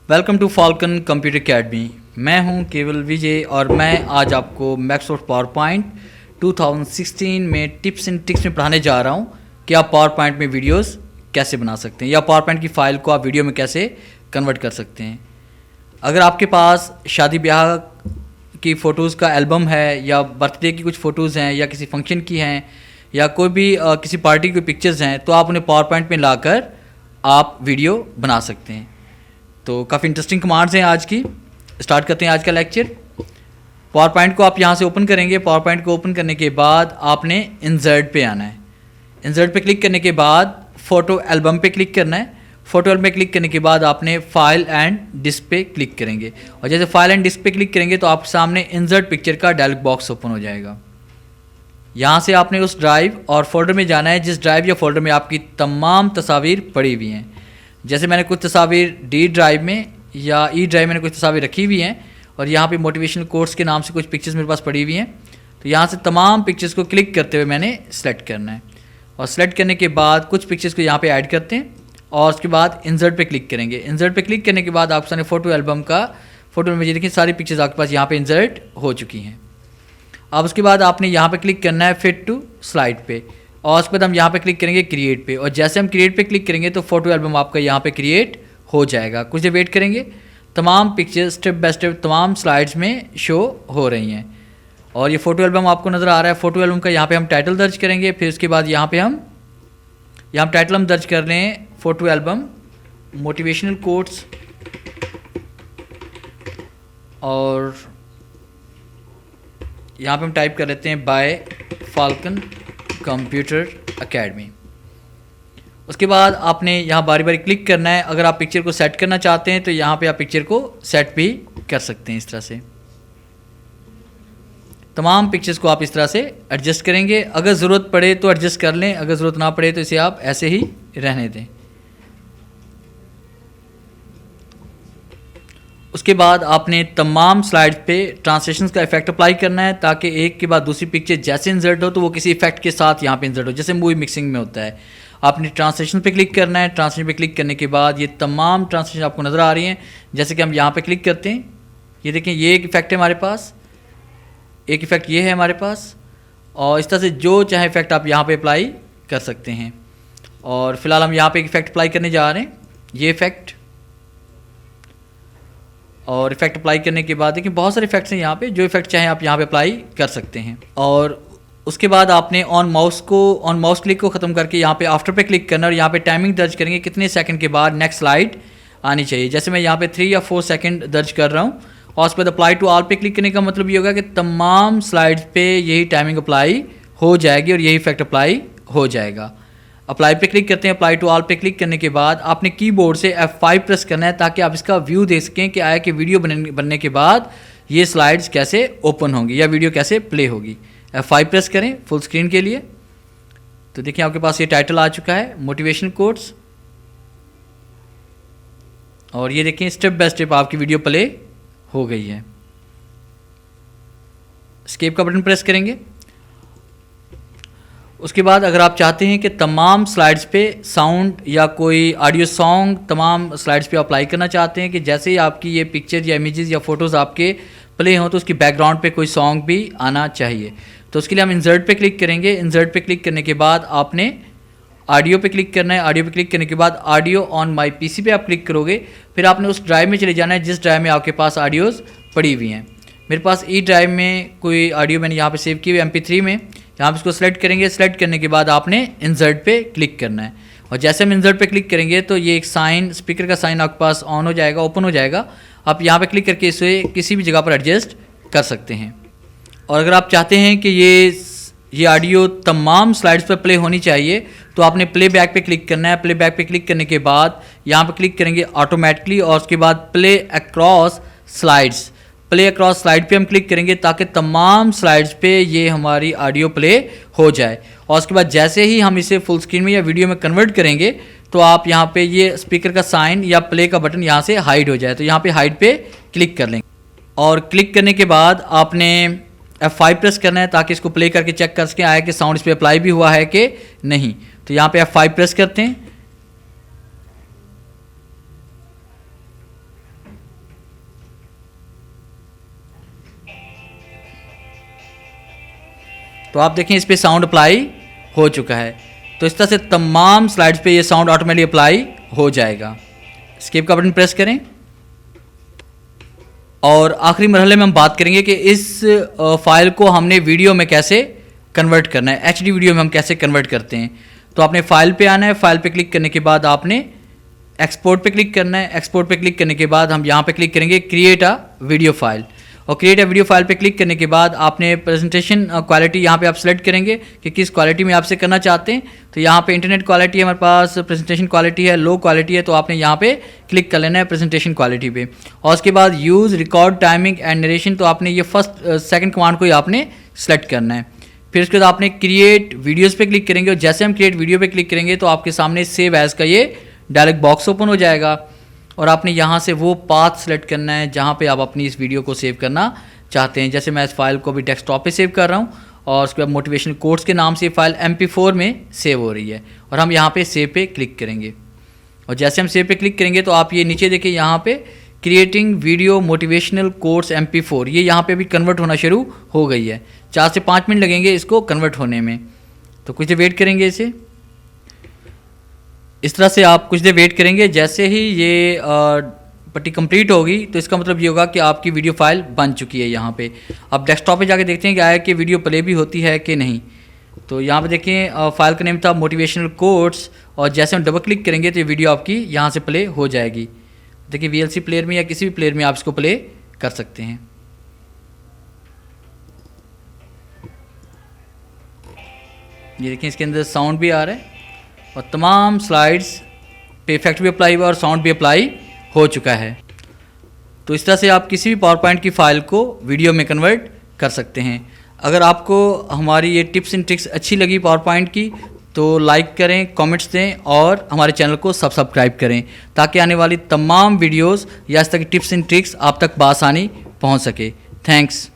Welcome to Falcon computer academy. मैं हूं केवल विजय और मैं आज आपको माइक्रोसॉफ्ट पावर पॉइंट 2016 में टिप्स एंड ट्रिक्स में पढ़ाने जा रहा हूं कि आप पावर पॉइंट में वीडियोस कैसे बना सकते हैं या पावर पॉइंट की फ़ाइल को आप वीडियो में कैसे कन्वर्ट कर सकते हैं। अगर आपके पास शादी ब्याह की फ़ोटोज़ का एल्बम है या बर्थडे की कुछ फ़ोटोज़ हैं या किसी फंक्शन की हैं या कोई भी किसी पार्टी की पिक्चर्स हैं तो आप उन्हें पावर पॉइंट में लाकर आप वीडियो बना सकते हैं। तो काफ़ी इंटरेस्टिंग कमांड्स हैं आज की। स्टार्ट करते हैं आज का लेक्चर। पावर पॉइंट को आप यहाँ से ओपन करेंगे। पावर पॉइंट को ओपन करने के बाद आपने इंसर्ट पे आना है। इंसर्ट पे क्लिक करने के बाद फ़ोटो एल्बम पे क्लिक करना है। फ़ोटो एल्बम पे क्लिक करने के बाद आपने फाइल एंड डिस्क पे क्लिक करेंगे और जैसे फाइल एंड डिस्क पे क्लिक करेंगे तो आप सामने इंसर्ट पिक्चर का डायलॉग बॉक्स ओपन हो जाएगा। यहाँ से आपने उस ड्राइव और फोल्डर में जाना है जिस ड्राइव या फोल्डर में आपकी तमाम तस्वीर पड़ी हुई हैं। जैसे मैंने कुछ तस्वीर डी ड्राइव में या ई ड्राइव में कुछ तस्वीर रखी हुई हैं और यहाँ पे मोटिवेशनल कोर्स के नाम से कुछ पिक्चर्स मेरे पास पड़ी हुई हैं। तो यहाँ से तमाम पिक्चर्स को क्लिक करते हुए मैंने सेलेक्ट करना है और सेलेक्ट करने के बाद कुछ पिक्चर्स को यहाँ पे ऐड करते हैं और उसके बाद इंसर्ट पे क्लिक करेंगे। इंसर्ट पे क्लिक करने के बाद आपके सामने फ़ोटो एल्बम का फ़ोटो में देखिए सारी पिक्चर्स आपके पास यहाँ पे इंसर्ट हो चुकी हैं। अब उसके बाद आपने यहाँ पे क्लिक करना है फिट टू स्लाइड पे और उसके बाद हम यहाँ पे क्लिक करेंगे क्रिएट पे और जैसे हम क्रिएट पे क्लिक करेंगे तो फ़ोटो एल्बम आपका यहाँ पे क्रिएट हो जाएगा। कुछ देर वेट करेंगे। तमाम पिक्चर्स स्टेप बाय स्टेप तमाम स्लाइड्स में शो हो रही हैं और ये फ़ोटो एल्बम आपको नज़र आ रहा है। फ़ोटो एल्बम का यहाँ पे हम टाइटल दर्ज करेंगे। फिर उसके बाद यहाँ पे हम टाइटल हम दर्ज कर रहे हैं फ़ोटो एल्बम मोटिवेशनल कोट्स और यहाँ पे हम टाइप कर लेते हैं बाय फाल्कन कंप्यूटर अकेडमी। उसके बाद आपने यहाँ बारी बारी क्लिक करना है। अगर आप पिक्चर को सेट करना चाहते हैं तो यहाँ पे आप पिक्चर को सेट भी कर सकते हैं। इस तरह से तमाम पिक्चर्स को आप इस तरह से एडजस्ट करेंगे। अगर ज़रूरत पड़े तो एडजस्ट कर लें, अगर ज़रूरत ना पड़े तो इसे आप ऐसे ही रहने दें। उसके बाद आपने तमाम स्लाइड्स पे ट्रांसलेशन का इफेक्ट अप्लाई करना है ताकि एक के बाद दूसरी पिक्चर जैसे इंसर्ट हो तो वो किसी इफेक्ट के साथ यहाँ पे इंसर्ट हो, जैसे मूवी मिक्सिंग में होता है। आपने ट्रांसलेशन पे क्लिक करना है। ट्रांसलेशन पे क्लिक करने के बाद ये तमाम ट्रांसलेशन आपको नज़र आ रही हैं। जैसे कि हम यहाँ पे क्लिक करते हैं, ये देखें ये एक इफेक्ट है हमारे पास, एक इफेक्ट ये है हमारे पास और इस तरह से जो चाहे इफेक्ट आप यहाँ पे अप्लाई कर सकते हैं। और फिलहाल हम यहाँ पे एक इफेक्ट अप्लाई करने जा रहे हैं, ये इफेक्ट। और इफेक्ट अप्लाई करने के बाद देखिए बहुत सारे इफेक्ट्स हैं यहाँ पे, जो इफेक्ट चाहे आप यहाँ पे अप्लाई कर सकते हैं। और उसके बाद आपने ऑन माउस क्लिक को ख़त्म करके यहाँ पे आफ्टर पे क्लिक करना और यहाँ पे टाइमिंग दर्ज करेंगे कितने सेकंड के बाद नेक्स्ट स्लाइड आनी चाहिए। जैसे मैं यहाँ पे 3 या 4 सेकंड दर्ज कर रहा हूँ और उसके बाद अप्लाई टू ऑल पे क्लिक करने का मतलब ये होगा कि तमाम स्लाइड्स पे यही टाइमिंग अप्लाई हो जाएगी और यही इफेक्ट अप्लाई हो जाएगा। अप्लाई पे क्लिक करते हैं। अप्लाई टू ऑल पे क्लिक करने के बाद आपने कीबोर्ड से F5 प्रेस करना है ताकि आप इसका व्यू देख सकें कि आया कि वीडियो बनने के बाद ये स्लाइड्स कैसे ओपन होंगी या वीडियो कैसे प्ले होगी। F5 प्रेस करें फुल स्क्रीन के लिए। तो देखिए आपके पास ये टाइटल आ चुका है मोटिवेशनल कोट्स और ये देखें स्टेप बाय स्टेप आपकी वीडियो प्ले हो गई है। एस्केप का बटन प्रेस करेंगे। उसके बाद अगर आप चाहते हैं कि तमाम स्लाइड्स पे साउंड या कोई ऑडियो सॉन्ग तमाम स्लाइड्स पे अप्लाई करना चाहते हैं कि जैसे ही आपकी ये पिक्चर या इमेजेस या फोटोज़ आपके प्ले हों तो उसकी बैकग्राउंड पे कोई सॉन्ग भी आना चाहिए। तो उसके लिए हम इंसर्ट पे क्लिक करेंगे। इंसर्ट पे क्लिक करने के बाद आपने ऑडियो पे क्लिक करना है। ऑडियो पे क्लिक करने के बाद ऑडियो ऑन माई पीसी पे आप क्लिक करोगे। फिर आपने उस ड्राइव में चले जाना है जिस ड्राइव में आपके पास ऑडियोज़ पड़ी हुई हैं। मेरे पास ई ड्राइव में कोई ऑडियो मैंने यहाँ पे सेव की हुई MP3 में। यहाँ पे इसको सेलेक्ट करेंगे। सेलेक्ट करने के बाद आपने इंसर्ट पे क्लिक करना है और जैसे हम इंसर्ट पे क्लिक करेंगे तो ये एक साइन स्पीकर का साइन आपके पास ऑन हो जाएगा, ओपन हो जाएगा। आप यहाँ पे क्लिक करके इसे किसी भी जगह पर एडजस्ट कर सकते हैं। और अगर आप चाहते हैं कि ये ऑडियो तमाम स्लाइड्स पर प्ले होनी चाहिए तो आपने प्ले बैक पे क्लिक करना है। प्ले बैक पे क्लिक करने के बाद यहाँ पे क्लिक करेंगे ऑटोमेटिकली और उसके बाद play across slides. Play across slide पे हम क्लिक करेंगे ताकि तमाम स्लाइड्स पे ये हमारी ऑडियो प्ले हो जाए। और उसके बाद जैसे ही हम इसे फुल स्क्रीन में या वीडियो में कन्वर्ट करेंगे तो आप यहाँ पे ये स्पीकर का साइन या प्ले का बटन यहाँ से हाइड हो जाए तो यहाँ पे हाइड पे क्लिक कर लेंगे। और क्लिक करने के बाद आपने F5 प्रेस करना है ताकि इसको प्ले करके चेक कर सकें आया कि साउंड इस पर अप्लाई भी हुआ है कि नहीं। तो यहाँ पे F5 प्रेस करते हैं तो आप देखें इस पर साउंड अप्लाई हो चुका है। तो इस तरह से तमाम स्लाइड्स पे ये साउंड ऑटोमेटिकली अप्लाई हो जाएगा। स्किप का बटन प्रेस करें और आखिरी मरहले में हम बात करेंगे कि इस फाइल को हमने वीडियो में कैसे कन्वर्ट करना है, एचडी वीडियो में हम कैसे कन्वर्ट करते हैं। तो आपने फाइल पे आना है, फाइल पे क्लिक करने के बाद आपने एक्सपोर्ट पे क्लिक करना है। एक्सपोर्ट पे क्लिक करने के बाद हम यहाँ पे क्लिक करेंगे क्रिएट अ वीडियो फाइल, और क्रिएट अ वीडियो फाइल पे क्लिक करने के बाद आपने प्रेजेंटेशन क्वालिटी यहाँ पे आप सेलेक्ट करेंगे कि किस क्वालिटी में आपसे करना चाहते हैं। तो यहाँ पे इंटरनेट क्वालिटी है हमारे पास, प्रेजेंटेशन क्वालिटी है, लो क्वालिटी है, तो आपने यहाँ पे क्लिक कर लेना है प्रेजेंटेशन क्वालिटी पे। और उसके बाद use record timing and narration, तो आपने ये फर्स्ट सेकंड कमांड को ही आपने सेलेक्ट करना है। फिर उसके बाद आपने क्रिएट वीडियोज़ पे क्लिक करेंगे, और जैसे हम क्रिएट वीडियो पे क्लिक करेंगे तो आपके सामने सेव एज़ का ये डायलॉग बॉक्स ओपन हो जाएगा, और आपने यहाँ से वो पाथ सेलेक्ट करना है जहाँ पे आप अपनी इस वीडियो को सेव करना चाहते हैं। जैसे मैं इस फाइल को भी डेस्कटॉप पे सेव कर रहा हूँ, और उसके बाद मोटिवेशनल कोट्स के नाम से फाइल MP4 में सेव हो रही है, और हम यहाँ पे सेव पे क्लिक करेंगे। और जैसे हम सेव पे क्लिक करेंगे तो आप ये नीचे देखिए यहाँ पे creating video motivational quotes MP4, ये यहाँ पे भी कन्वर्ट होना शुरू हो गई है। 4 से 5 मिनट लगेंगे इसको कन्वर्ट होने में, तो कुछ देर वेट करेंगे इसे। इस तरह से आप कुछ देर वेट करेंगे। जैसे ही ये पट्टी कंप्लीट होगी तो इसका मतलब ये होगा कि आपकी वीडियो फाइल बन चुकी है। यहाँ पे आप डेस्कटॉप पे जाके देखते हैं कि आया कि वीडियो प्ले भी होती है कि नहीं। तो यहाँ पे देखें फाइल का नेम था मोटिवेशनल कोट्स, और जैसे हम डबल क्लिक करेंगे तो ये वीडियो आपकी यहाँ से प्ले हो जाएगी। देखिए VLC प्लेयर में या किसी भी प्लेयर में आप इसको प्ले कर सकते हैं। ये देखिए इसके अंदर साउंड भी आ रहा है, और तमाम स्लाइड्स पे इफेक्ट भी अप्लाई हुआ और साउंड भी अप्लाई हो चुका है। तो इस तरह से आप किसी भी पावर पॉइंट की फ़ाइल को वीडियो में कन्वर्ट कर सकते हैं। अगर आपको हमारी ये टिप्स एंड ट्रिक्स अच्छी लगी पावर पॉइंट की तो लाइक करें, कमेंट्स दें, और हमारे चैनल को सब्सक्राइब करें ताकि आने वाली तमाम वीडियोस या इस तरह की टिप्स एंड ट्रिक्स आप तक बआसानी पहुंच सके। थैंक्स।